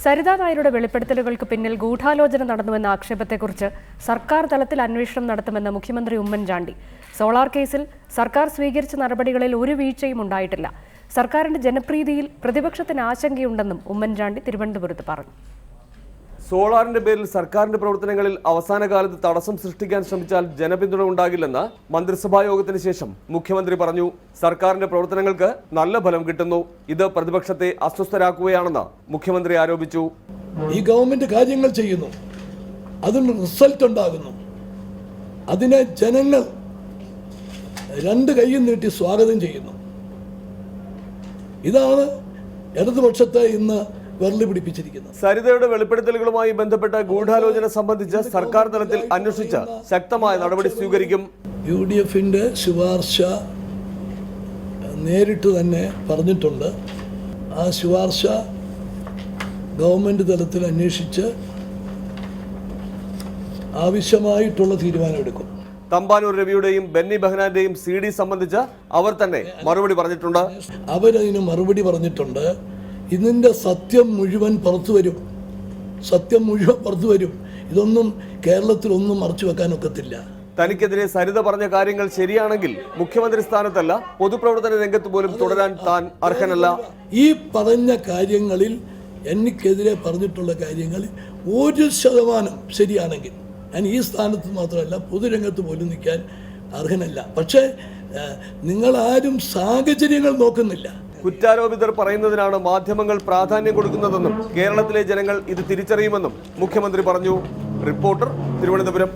സരിതാ നായരുടെ വെളിപ്പെടുത്തലുകൾക്ക് പിന്നിൽ ഗൂഢാലോചന നടന്നുവെന്ന ആക്ഷേപത്തെക്കുറിച്ച് സർക്കാർ തലത്തിൽ അന്വേഷണം നടത്തുമെന്ന് മുഖ്യമന്ത്രി ഉമ്മൻചാണ്ടി. സോളാർ കേസിൽ സർക്കാർ സ്വീകരിച്ച നടപടികളിൽ ഒരു വീഴ്ചയും ഉണ്ടായിട്ടില്ല. സർക്കാരിന്റെ ജനപ്രീതിയിൽ പ്രതിപക്ഷത്തിന് ആശങ്കയുണ്ടെന്നും ഉമ്മൻചാണ്ടി തിരുവനന്തപുരത്ത് പറഞ്ഞു. സോളാറിന്റെ പേരിൽ സർക്കാരിന്റെ പ്രവർത്തനങ്ങളിൽ അവസാന കാലത്ത് തടസ്സം സൃഷ്ടിക്കാൻ ശ്രമിച്ചാൽ ജനപിന്തുണ ഉണ്ടാകില്ലെന്ന് മന്ത്രിസഭാ യോഗത്തിന് ശേഷം മുഖ്യമന്ത്രി പറഞ്ഞു. സർക്കാരിന്റെ പ്രവർത്തനങ്ങൾക്ക് നല്ല ഫലം കിട്ടുന്നു. ഇത് പ്രതിപക്ഷത്തെ അസ്വസ്ഥരാക്കുകയാണെന്ന് മുഖ്യമന്ത്രി ആരോപിച്ചു. ഈ ഗവൺമെന്റ് കാര്യങ്ങൾ ചെയ്യുന്നു, അതിന് റിസൾട്ട് ഉണ്ടാകുന്നു. അതിനെ ജനങ്ങൾ രണ്ട് കൈയും നീട്ടി സ്വാഗതം ചെയ്യുന്നു. ഇതാണ് ഇടതുപക്ഷത്തെ ഇന്ന് പിടിപ്പിച്ചിരിക്കുന്നത്. സരിതയുടെ വെളിപ്പെടുത്തലുകളുമായി ബന്ധപ്പെട്ട ഗൂഢാലോചന സംബന്ധിച്ച് സർക്കാർ തലത്തിൽ അന്വേഷിച്ച് ശക്തമായ നടപടി സ്വീകരിക്കും. UDFന്റെ ശുപാർശ നേരിട്ട് തന്നെ പറഞ്ഞിട്ടുണ്ട്. ആ ശുപാർശ ഗവൺമെന്റ് തലത്തിൽ അന്വേഷിച്ച് ആവശ്യമായിട്ടുള്ള തീരുമാനമെടുക്കും. തമ്പാനൂർ രവിയുടെയും ബെന്നി ബെഹനാന്റെയും CD സംബന്ധിച്ച് അവർ തന്നെ മറുപടി പറഞ്ഞിട്ടുണ്ട്. അവരതിന് മറുപടി പറഞ്ഞിട്ടുണ്ട്. ഇതിൻ്റെ സത്യം മുഴുവൻ പുറത്തു വരും. ഇതൊന്നും കേരളത്തിലൊന്നും മറച്ചു വെക്കാൻ ഒക്കത്തില്ല. തനിക്കെതിരെ സരിത പറഞ്ഞ കാര്യങ്ങൾ ശരിയാണെങ്കിൽ മുഖ്യമന്ത്രി സ്ഥാനത്തല്ല, പൊതുപ്രവർത്തന രംഗത്ത് പോലും തുടരാൻ താൻ അർഹനല്ല. ഈ പറഞ്ഞ കാര്യങ്ങളിൽ, എനിക്കെതിരെ പറഞ്ഞിട്ടുള്ള കാര്യങ്ങളിൽ 1% ശരിയാണെങ്കിൽ ഞാൻ ഈ സ്ഥാനത്ത് മാത്രമല്ല പൊതുരംഗത്ത് പോലും നിൽക്കാൻ അർഹനല്ല. പക്ഷേ നിങ്ങളാരും സാഹചര്യങ്ങൾ നോക്കുന്നില്ല. കുറ്റാരോപിതർ പറയുന്നതിനാണ് മാധ്യമങ്ങൾ പ്രാധാന്യം കൊടുക്കുന്നതെന്നും കേരളത്തിലെ ജനങ്ങൾ ഇത് തിരിച്ചറിയുമെന്നും മുഖ്യമന്ത്രി പറഞ്ഞു. റിപ്പോർട്ടർ, തിരുവനന്തപുരം.